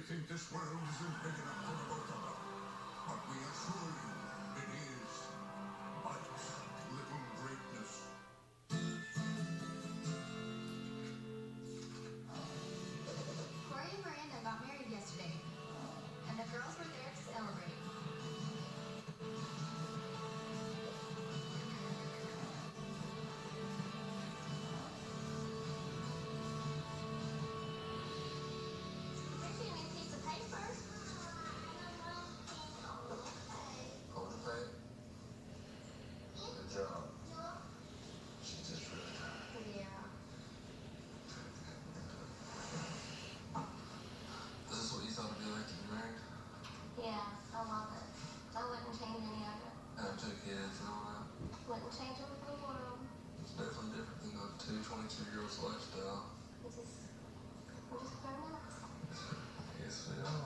think this world isn't big enough for the both of them. But we assure you, it is. But little greatness. Corey and Miranda got married yesterday, and the girls were there to celebrate. There's your new piece of paper. Hold the pay. Good job. She's just really tired. Yeah. Is this what you thought it'd be like to be married? Yeah, I love it. I wouldn't change any of it. Have two kids and all that. Wouldn't change it for the world. It's definitely different than the 22-year-old's lifestyle. We're just grown ups. Yes, we are.